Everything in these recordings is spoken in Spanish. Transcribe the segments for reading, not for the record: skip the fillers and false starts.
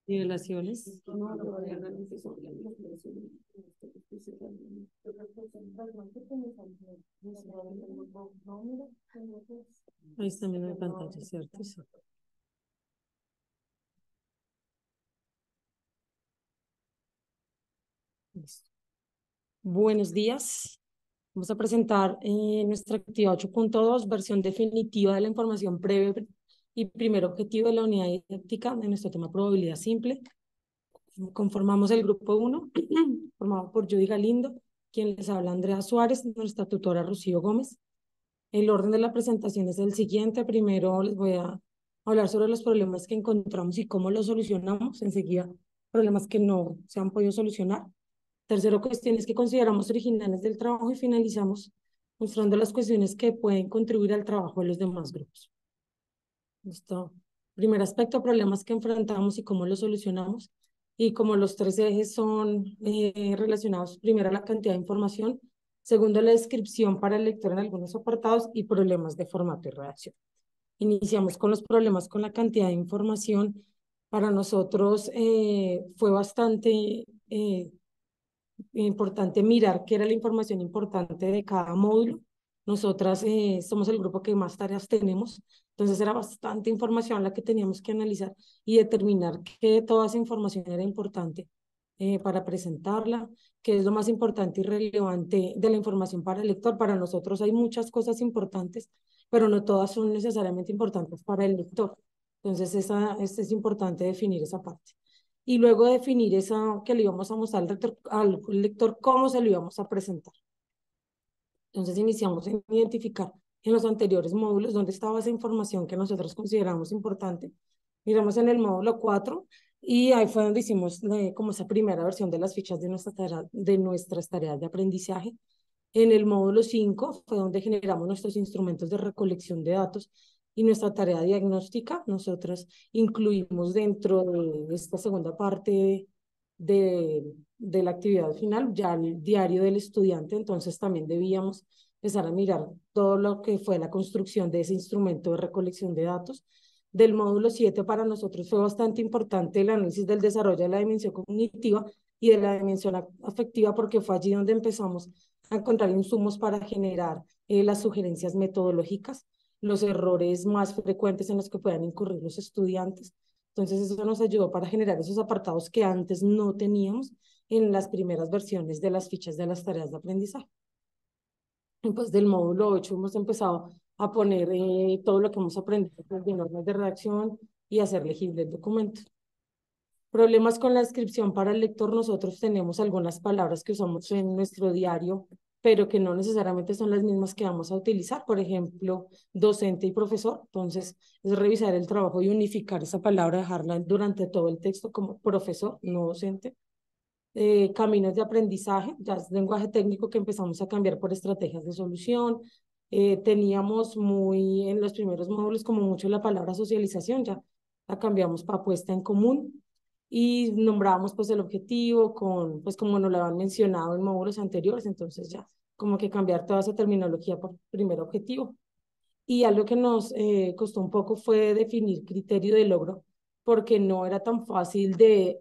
Nivelaciones. Ahí está en la pantalla, ¿cierto? Sí. Listo. Buenos días. Vamos a presentar nuestra actividad 8.2, versión definitiva de la información previa y primer objetivo de la unidad didáctica de nuestro tema probabilidad simple. Conformamos el grupo 1, formado por Judy Galindo, quien les habla Andrea Suárez, nuestra tutora Rocío Gómez. El orden de la presentación es el siguiente. Primero les voy a hablar sobre los problemas que encontramos y cómo los solucionamos. Enseguida, problemas que no se han podido solucionar. Tercero, cuestiones que consideramos originales del trabajo y finalizamos mostrando las cuestiones que pueden contribuir al trabajo de los demás grupos. Listo. Primer aspecto, problemas que enfrentamos y cómo los solucionamos. Y como los tres ejes son relacionados, primero, a la cantidad de información, segundo, la descripción para el lector en algunos apartados y problemas de formato y redacción. Iniciamos con los problemas con la cantidad de información. Para nosotros fue bastante importante mirar qué era la información importante de cada módulo. Nosotras somos el grupo que más tareas tenemos, entonces era bastante información la que teníamos que analizar y determinar qué toda esa información era importante para presentarla, qué es lo más importante y relevante de la información para el lector. Para nosotros hay muchas cosas importantes, pero no todas son necesariamente importantes para el lector. Entonces, es importante definir esa parte y luego definir esa que le íbamos a mostrar al lector cómo se lo íbamos a presentar. Entonces iniciamos en identificar en los anteriores módulos dónde estaba esa información que nosotros consideramos importante. Miramos en el módulo 4 y ahí fue donde hicimos como esa primera versión de las fichas de nuestras tareas de aprendizaje. En el módulo 5 fue donde generamos nuestros instrumentos de recolección de datos y nuestra tarea diagnóstica. Nosotros incluimos dentro de esta segunda parte de la actividad final ya el diario del estudiante, entonces también debíamos empezar a mirar todo lo que fue la construcción de ese instrumento de recolección de datos. Del módulo 7 para nosotros fue bastante importante el análisis del desarrollo de la dimensión cognitiva y de la dimensión afectiva, porque fue allí donde empezamos a encontrar insumos para generar las sugerencias metodológicas, los errores más frecuentes en los que puedan incurrir los estudiantes. Entonces, eso nos ayudó para generar esos apartados que antes no teníamos en las primeras versiones de las fichas de las tareas de aprendizaje. Y pues del módulo 8 hemos empezado a poner todo lo que hemos aprendido de normas de redacción y hacer legible el documento. Problemas con la descripción para el lector. Nosotros tenemos algunas palabras que usamos en nuestro diario, pero que no necesariamente son las mismas que vamos a utilizar. Por ejemplo, docente y profesor. Entonces, es revisar el trabajo y unificar esa palabra, dejarla durante todo el texto como profesor, no docente. Caminos de aprendizaje, ya es lenguaje técnico que empezamos a cambiar por estrategias de solución. Teníamos muy en los primeros módulos como mucho la palabra socialización, ya la cambiamos para puesta en común y nombrábamos pues el objetivo con, pues como nos lo habían mencionado en módulos anteriores, entonces ya como que cambiar toda esa terminología por primer objetivo. Y algo que nos costó un poco fue definir criterio de logro, porque no era tan fácil de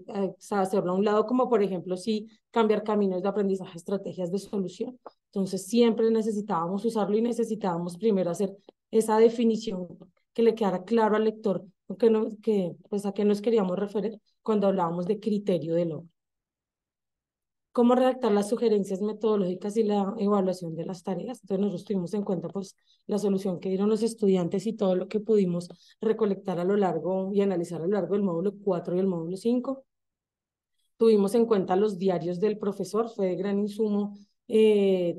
hacerlo a un lado como, por ejemplo, si cambiar caminos de aprendizaje, estrategias de solución. Entonces, siempre necesitábamos usarlo y necesitábamos primero hacer esa definición que le quedara claro al lector pues, a qué nos queríamos referir cuando hablábamos de criterio de logro. Cómo redactar las sugerencias metodológicas y la evaluación de las tareas. Entonces nosotros tuvimos en cuenta pues la solución que dieron los estudiantes y todo lo que pudimos recolectar a lo largo y analizar a lo largo del módulo 4 y el módulo 5. Tuvimos en cuenta los diarios del profesor, fue de gran insumo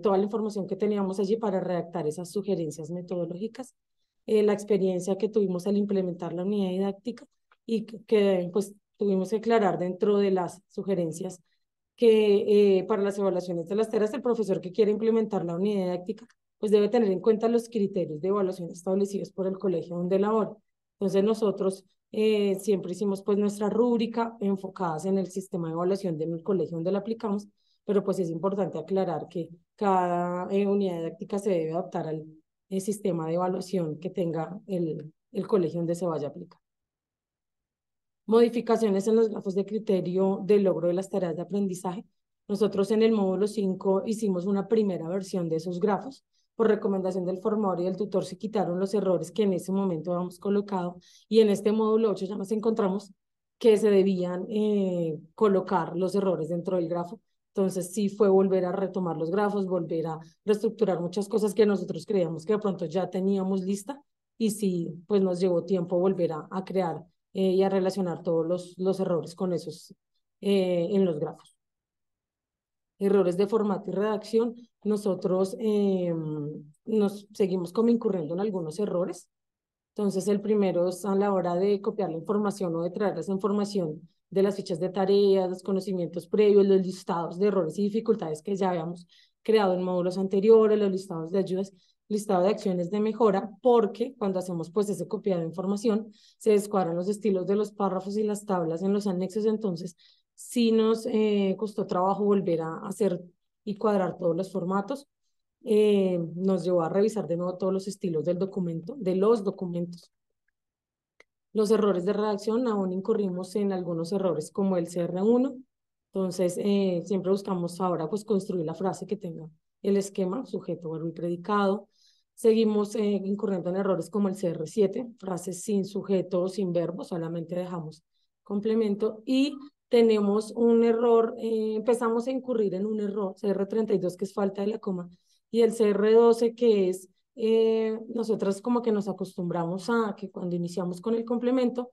toda la información que teníamos allí para redactar esas sugerencias metodológicas. La experiencia que tuvimos al implementar la unidad didáctica y que pues tuvimos que aclarar dentro de las sugerencias que para las evaluaciones de las tareas, el profesor que quiere implementar la unidad didáctica, pues debe tener en cuenta los criterios de evaluación establecidos por el colegio donde labora. Entonces nosotros siempre hicimos pues nuestra rúbrica enfocadas en el sistema de evaluación del colegio donde la aplicamos, pero pues es importante aclarar que cada unidad didáctica se debe adaptar al sistema de evaluación que tenga el colegio donde se vaya a aplicar. Modificaciones en los grafos de criterio de logro de las tareas de aprendizaje. Nosotros en el módulo 5 hicimos una primera versión de esos grafos. Por recomendación del formador y del tutor se quitaron los errores que en ese momento habíamos colocado y en este módulo 8 ya nos encontramos que se debían colocar los errores dentro del grafo. Entonces sí fue volver a retomar los grafos, volver a reestructurar muchas cosas que nosotros creíamos que de pronto ya teníamos lista y sí, pues nos llevó tiempo volver a crear y a relacionar todos los errores con esos en los grafos. Errores de formato y redacción, nosotros nos seguimos como incurriendo en algunos errores. Entonces, el primero es a la hora de copiar la información o de traer esa información de las fichas de tareas, los conocimientos previos, los listados de errores y dificultades que ya habíamos creado en módulos anteriores, los listados de ayudas, listado de acciones de mejora, porque cuando hacemos pues ese copiado de información, se descuadran los estilos de los párrafos y las tablas en los anexos, entonces sí nos costó trabajo volver a hacer y cuadrar todos los formatos. Nos llevó a revisar de nuevo todos los estilos del documento, de los documentos. Los errores de redacción, aún incurrimos en algunos errores como el CR1. Entonces, siempre buscamos ahora pues construir la frase que tenga el esquema, sujeto, verbo y predicado. Seguimos incurriendo en errores como el CR7, frases sin sujeto o sin verbo, solamente dejamos complemento. Y tenemos un error, empezamos a incurrir en un error, CR32, que es falta de la coma, y el CR12, que es nosotras como que nos acostumbramos a que cuando iniciamos con el complemento,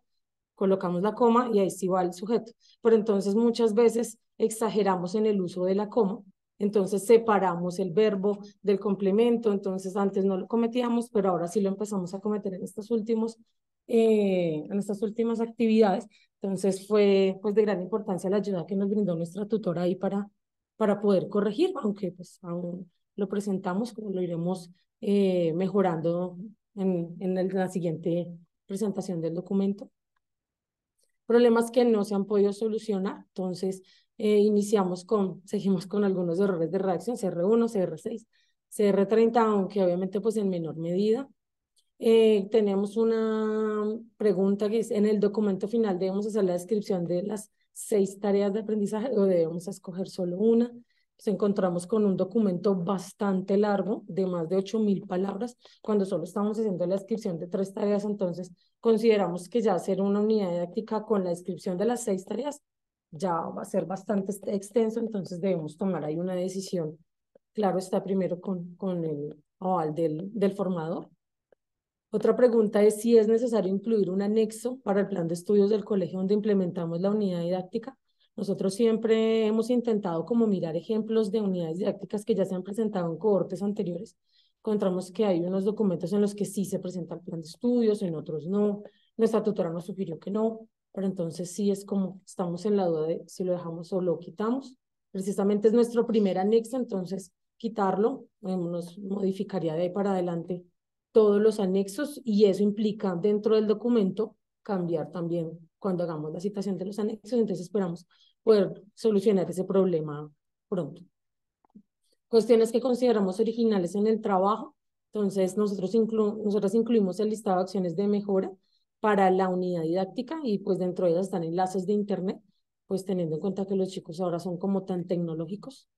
colocamos la coma y ahí sí va el sujeto. Pero entonces muchas veces exageramos en el uso de la coma, entonces separamos el verbo del complemento, entonces antes no lo cometíamos, pero ahora sí lo empezamos a cometer en estas últimas actividades. Entonces fue pues de gran importancia la ayuda que nos brindó nuestra tutora ahí para poder corregir, aunque pues aún lo presentamos, como lo iremos mejorando en la siguiente presentación del documento. Problemas que no se han podido solucionar, entonces seguimos con algunos errores de redacción, CR1, CR6, CR30, aunque obviamente pues en menor medida. Tenemos una pregunta que es, en el documento final debemos hacer la descripción de las 6 tareas de aprendizaje o debemos escoger solo una. Nos encontramos con un documento bastante largo, de más de 8.000 palabras, cuando solo estamos haciendo la descripción de 3 tareas, entonces consideramos que ya hacer una unidad didáctica con la descripción de las 6 tareas ya va a ser bastante extenso, entonces debemos tomar ahí una decisión. Claro, está primero con el aval del formador. Otra pregunta es si es necesario incluir un anexo para el plan de estudios del colegio donde implementamos la unidad didáctica. Nosotros siempre hemos intentado como mirar ejemplos de unidades didácticas que ya se han presentado en cohortes anteriores. Encontramos que hay unos documentos en los que sí se presenta el plan de estudios, en otros no. Nuestra tutora nos sugirió que no, pero entonces sí es como estamos en la duda de si lo dejamos o lo quitamos. Precisamente es nuestro primer anexo, entonces quitarlo nos modificaría de ahí para adelante todos los anexos y eso implica dentro del documento cambiar también cuando hagamos la citación de los anexos, entonces esperamos poder solucionar ese problema pronto. Cuestiones que consideramos originales en el trabajo, entonces nosotros incluimos el listado de acciones de mejora para la unidad didáctica y pues dentro de ellas están enlaces de internet, pues teniendo en cuenta que los chicos ahora son como tan tecnológicos.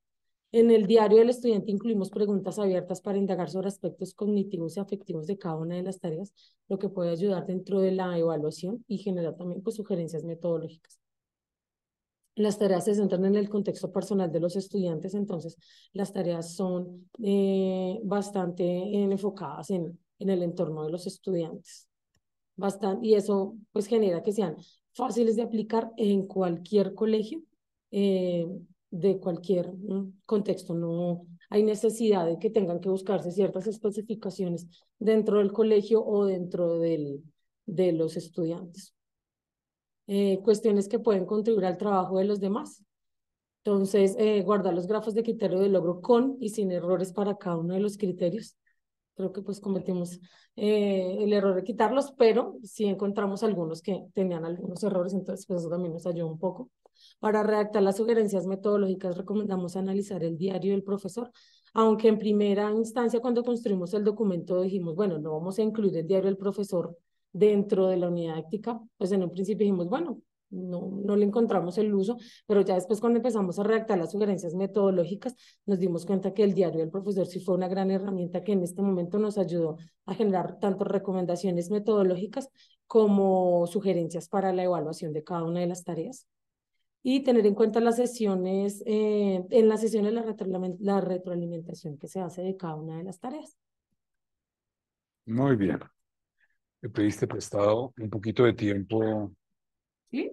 En el diario del estudiante incluimos preguntas abiertas para indagar sobre aspectos cognitivos y afectivos de cada una de las tareas, lo que puede ayudar dentro de la evaluación y generar también pues, sugerencias metodológicas. Las tareas se centran en el contexto personal de los estudiantes, entonces las tareas son bastante enfocadas en el entorno de los estudiantes. Y eso pues genera que sean fáciles de aplicar en cualquier colegio, eh, de cualquier contexto. No hay necesidad de que tengan que buscarse ciertas especificaciones dentro del colegio o dentro de los estudiantes. Cuestiones que pueden contribuir al trabajo de los demás. Entonces, guardar los grafos de criterio de logro con y sin errores para cada uno de los criterios. Creo que pues cometimos el error de quitarlos, pero sí encontramos algunos que tenían algunos errores, entonces pues eso también nos ayudó un poco. Para redactar las sugerencias metodológicas recomendamos analizar el diario del profesor, aunque en primera instancia cuando construimos el documento dijimos, bueno, no vamos a incluir el diario del profesor dentro de la unidad ética, pues en un principio dijimos, bueno, no le encontramos el uso, pero ya después cuando empezamos a redactar las sugerencias metodológicas, nos dimos cuenta que el diario del profesor sí fue una gran herramienta que en este momento nos ayudó a generar tanto recomendaciones metodológicas como sugerencias para la evaluación de cada una de las tareas y tener en cuenta las sesiones, en las sesiones la retroalimentación que se hace de cada una de las tareas. Muy bien. Me pediste prestado un poquito de tiempo ¿Sí?